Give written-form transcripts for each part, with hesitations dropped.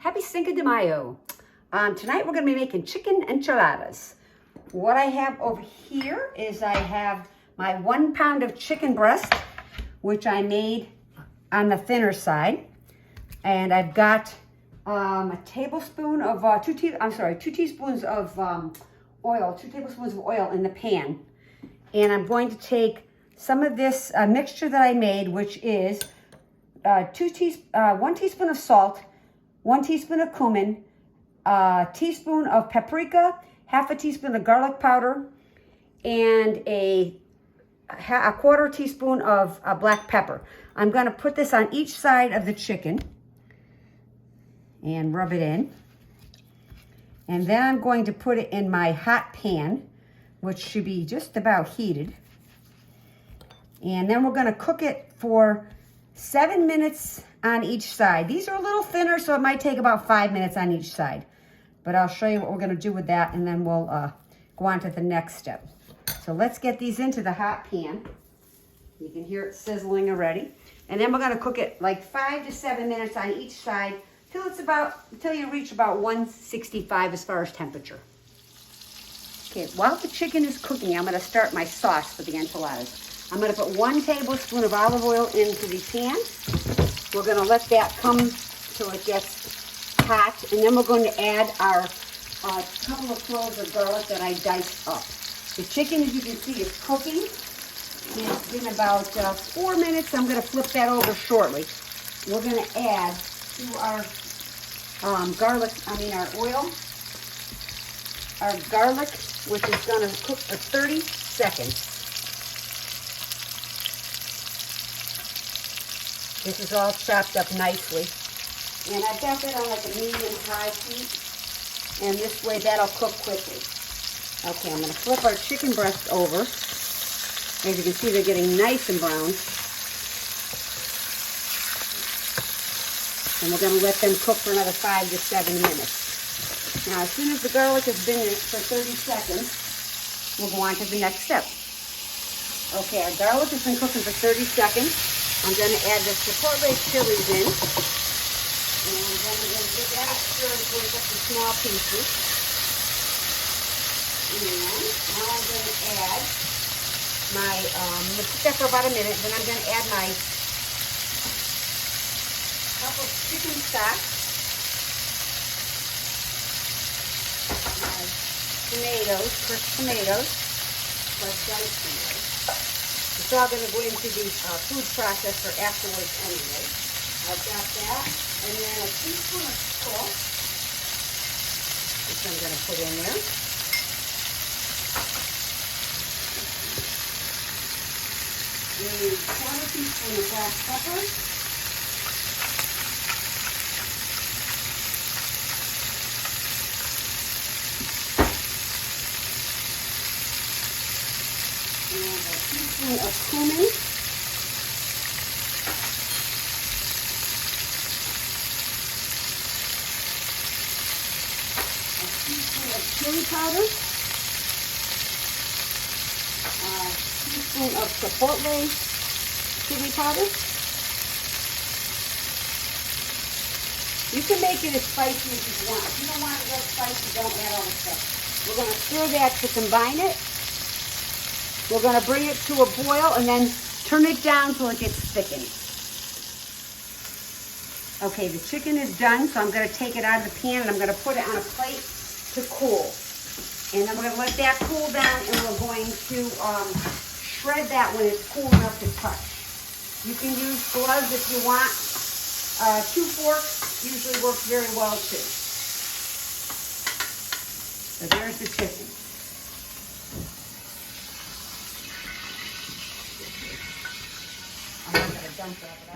Happy Cinco de Mayo. Tonight we're going to be making chicken enchiladas. What I have over here is I have my 1 pound of chicken breast, which I made on the thinner side. And I've got a tablespoon of, 2 teaspoons of oil, 2 tablespoons of oil in the pan. And I'm going to take some of this mixture that I made, which is 1 teaspoon of salt, 1 teaspoon of cumin, a teaspoon of paprika, half a teaspoon of garlic powder, and a quarter teaspoon of black pepper. I'm going to put this on each side of the chicken and rub it in. And then I'm going to put it in my hot pan, which should be just about heated. And then we're going to cook it for 7 minutes on each side. These are a little thinner, so it might take about 5 minutes on each side. But I'll show you what we're going to do with that, and then we'll go on to the next step. So let's get these into the hot pan. You can hear it sizzling already. And then we're going to cook it like 5 to 7 minutes on each side till you reach about 165 as far as temperature. Okay, while the chicken is cooking, I'm going to start my sauce for the enchiladas. I'm going to put 1 tablespoon of olive oil into the pan. We're going to let that come till it gets hot, and then we're going to add our couple of cloves of garlic that I diced up. The chicken, as you can see, is cooking. It's been about 4 minutes. I'm going to flip that over shortly. We're going to add to our garlic, which is going to cook for 30 seconds. This is all chopped up nicely. And I've got that on like a medium-high heat. And this way that'll cook quickly. Okay, I'm going to flip our chicken breast over. As you can see, they're getting nice and brown. And we're going to let them cook for another 5 to 7 minutes. Now, as soon as the garlic has been in for 30 seconds, we'll go on to the next step. Okay, our garlic has been cooking for 30 seconds. I'm going to add the chipotle chilies in. And then we're going to give that a stir and break up the small pieces. And now I'm going to add my, I'm going to put that for about a minute. Then I'm going to add my cup of chicken stock. My tomatoes, crushed tomatoes, plus diced tomatoes. It's all going to go into the food processor afterwards anyway. I've got that. And then a teaspoon of salt, which I'm going to put in there. A quarter teaspoon of black pepper. And a teaspoon of cumin. A teaspoon of chili powder. A teaspoon of chipotle chili powder. You can make it as spicy as you want. If you don't want it real spicy, don't add all the stuff. We're going to stir that to combine it. We're going to bring it to a boil and then turn it down till it gets thickened. Okay, the chicken is done, so I'm going to take it out of the pan and I'm going to put it on a plate to cool. And then we're going to let that cool down, and we're going to shred that when it's cool enough to touch. You can use gloves if you want. 2 forks usually works very well too. So there's the chicken.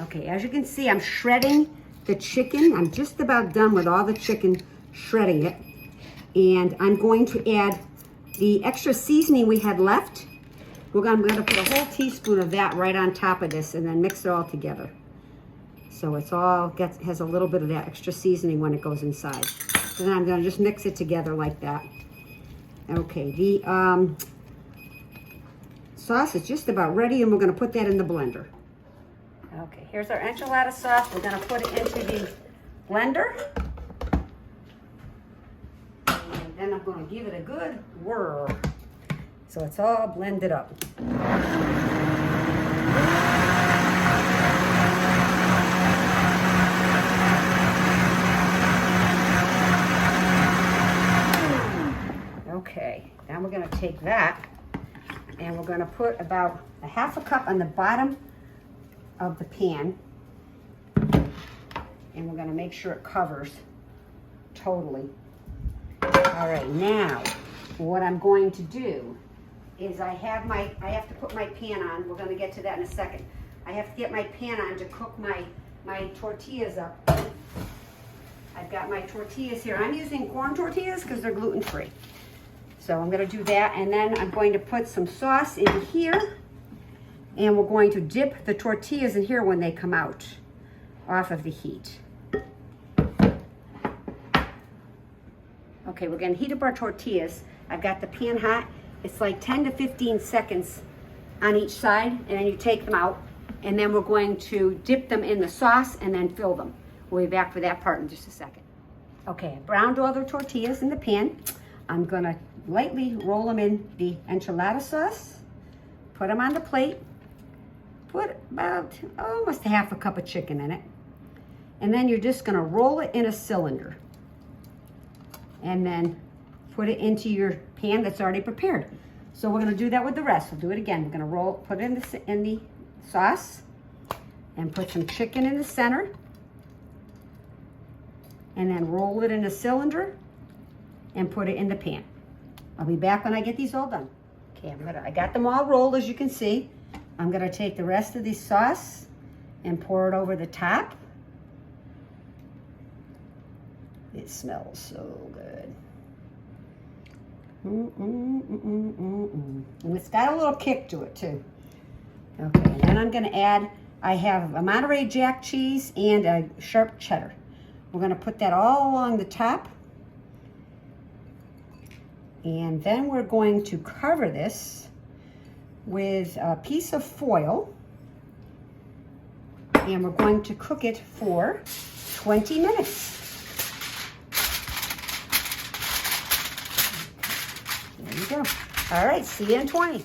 Okay, as you can see, I'm shredding the chicken. I'm just about done with all the chicken, shredding it. And I'm going to add the extra seasoning we had left. I'm going to put a whole teaspoon of that right on top of this and then mix it all together. So it's all has a little bit of that extra seasoning when it goes inside. So then I'm going to just mix it together like that. Okay, the sauce is just about ready, and we're going to put that in the blender. Okay, here's our enchilada sauce. We're going to put it into the blender. then I'm going to give it a good whirl. So it's all blended up. Okay, now we're going to take that and we're going to put about a half a cup on the bottom of the pan. And we're going to make sure it covers totally. All right, now what I'm going to do is I have to put my pan on. We're going to get to that in a second. I have to get my pan on to cook my tortillas up. I've got my tortillas here. I'm using corn tortillas because they're gluten-free. So I'm going to do that, and then I'm going to put some sauce in here, and we're going to dip the tortillas in here when they come out off of the heat. Okay, we're going to heat up our tortillas. I've got the pan hot. It's like 10 to 15 seconds on each side, and then you take them out, and then we're going to dip them in the sauce and then fill them. We'll be back for that part in just a second. Okay, I browned all the tortillas in the pan. I'm going to lightly roll them in the enchilada sauce, put them on the plate, put about almost a half a cup of chicken in it, and then you're just going to roll it in a cylinder and then put it into your pan that's already prepared. So we're going to do that with the rest. We'll do it again. We're going to put it in the sauce and put some chicken in the center and then roll it in a cylinder and put it in the pan. I'll be back when I get these all done. Okay, I got them all rolled, as you can see. I'm gonna take the rest of the sauce and pour it over the top. It smells so good. And it's got a little kick to it too. Okay, and then I'm gonna add, I have a Monterey Jack cheese and a sharp cheddar. We're gonna put that all along the top. And then we're going to cover this with a piece of foil. And we're going to cook it for 20 minutes. There you go. All right, see you in 20.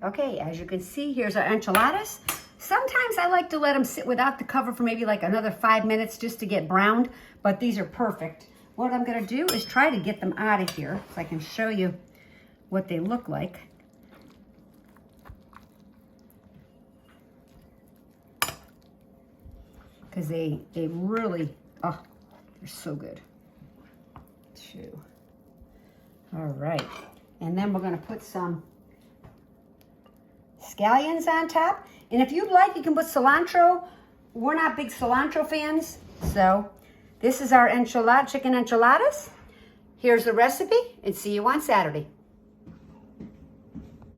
Okay, as you can see, here's our enchiladas. Sometimes I like to let them sit without the cover for maybe like another 5 minutes just to get browned, but these are perfect. What I'm gonna do is try to get them out of here so I can show you what they look like. Because they really, oh, they're so good. Chew. All right, and then we're gonna put some scallions on top. And if you'd like, you can put cilantro. We're not big cilantro fans, so this is our chicken enchiladas. Here's the recipe, and see you on Saturday.